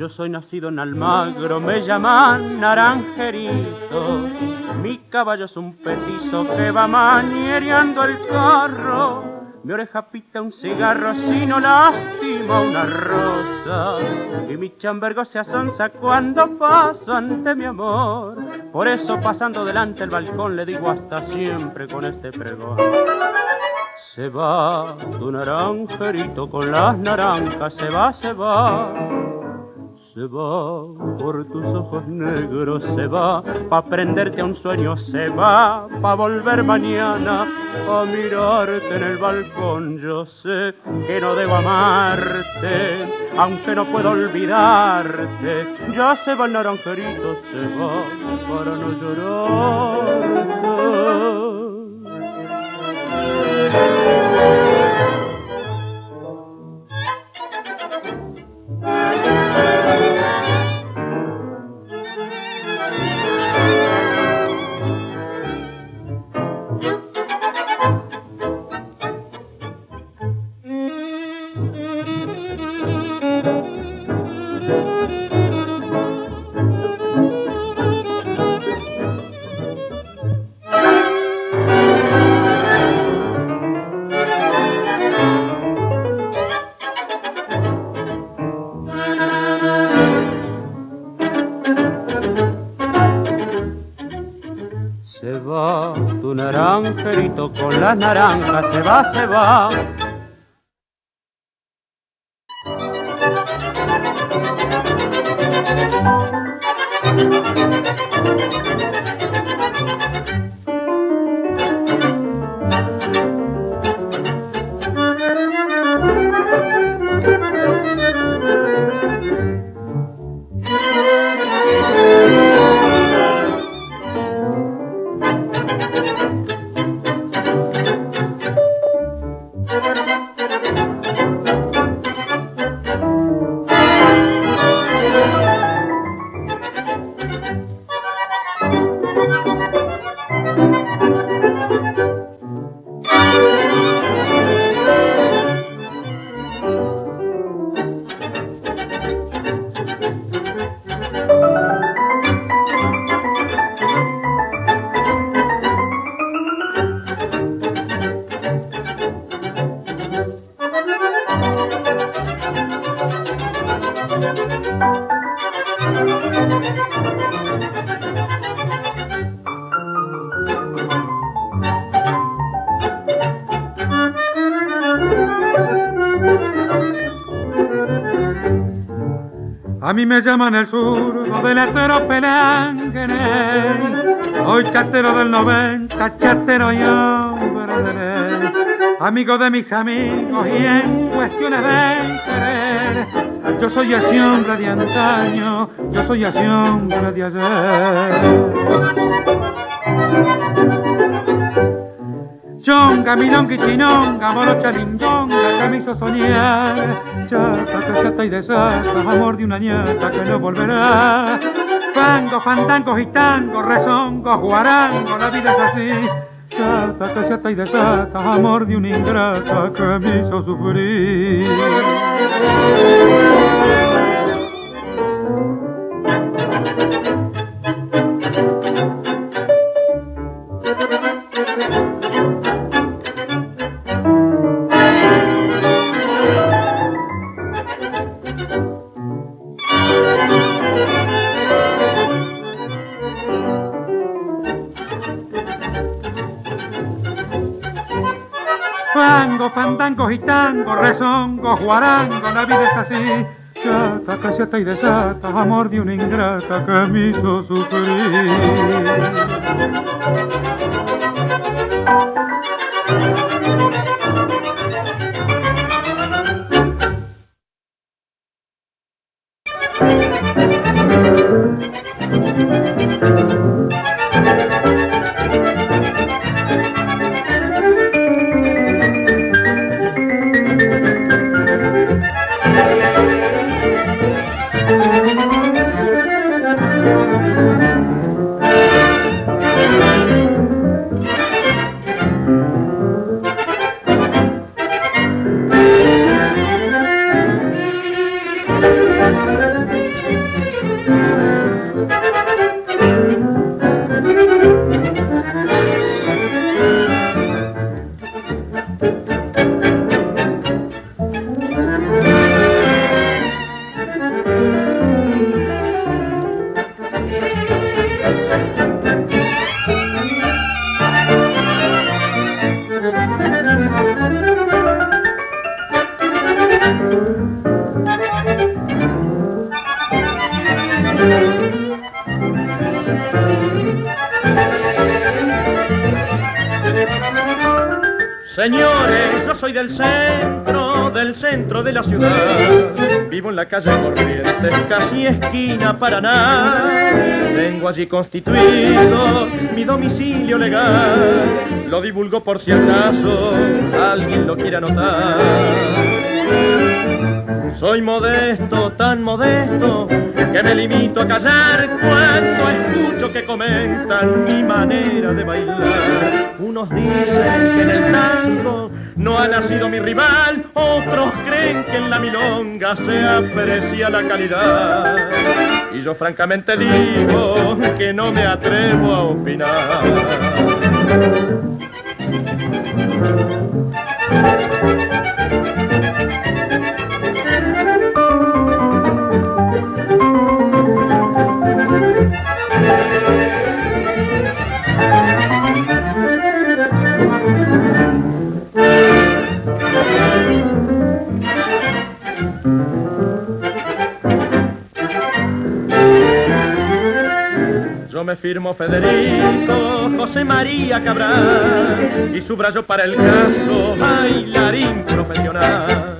Yo soy nacido en Almagro, me llaman Naranjerito. Mi caballo es un petizo que va maniereando el carro. Mi oreja pita un cigarro si no lastima una rosa. Y mi chambergo se asonza cuando paso ante mi amor. Por eso pasando delante el balcón le digo hasta siempre con este pregón. Se va tu naranjerito con las naranjas, se va, se va. Se va por tus ojos negros, se va pa' prenderte a un sueño, se va pa' volver mañana a mirarte en el balcón. Yo sé que no debo amarte, aunque no puedo olvidarte. Ya se va el naranjerito, se va para no llorar. Se va tu naranjerito con las naranjas, se va, se va. A mí me llaman el zurdo del hetero Pelánguene. Soy chatero del 90, chatero y hombre de ley. Amigo de mis amigos y en cuestiones de querer. Yo soy ese hombre de antaño, yo soy ese hombre de ayer. Chonga, milonga y chinonga, morocha lindonga que me hizo soñar. Chata, cachata y desata, amor de una ñata que no volverá. Fango, fandango, gitango, rezongo, guarango, la vida es así. Chata, cachata y desata, amor de una ingrata que me hizo sufrir. Fango, fandango, gitango, rezongo, guarango, la vida es así. Chata, cachata y desata, amor de una ingrata que me hizo sufrir. Señores, yo soy del centro de la ciudad. Vivo en la calle Corrientes, casi esquina Paraná. Tengo allí constituido mi domicilio legal. Lo divulgo por si acaso alguien lo quiere anotar. Soy modesto, tan modesto, que me limito a callar cuando escucho que comentan mi manera de bailar. Unos dicen que en el tango no ha nacido mi rival, otros creen que en la milonga se aprecia la calidad. Y yo francamente digo que no me atrevo a opinar. Yo me firmo Federico José María Cabral y subrayo para el caso bailarín profesional.